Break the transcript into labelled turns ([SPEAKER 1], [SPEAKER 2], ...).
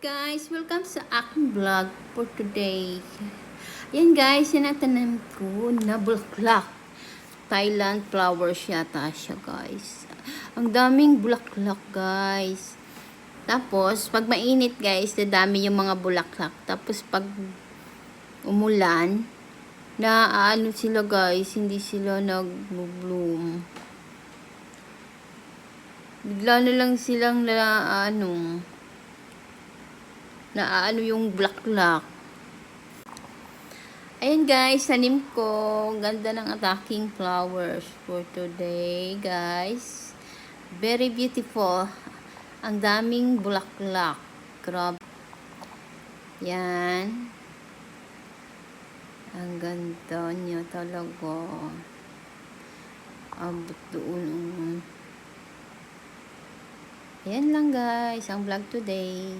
[SPEAKER 1] guys! Welcome sa aking vlog for today. Yan guys, sinatanim ko na bulaklak. Thailand flowers yata siya guys. Ang daming bulaklak guys. Tapos, pag mainit guys, dadami yung mga bulaklak. Tapos pag umulan, na ano sila guys, hindi sila nag-bloom. Bigla na lang silang naano yung bulaklak. Ayan guys, tanim ko. Ganda ng attacking flowers for today guys. Very beautiful. Ang daming bulaklak. Grabe. Yan. Ang ganda niya talaga. Abot doon. Ayan lang guys, ang vlog today.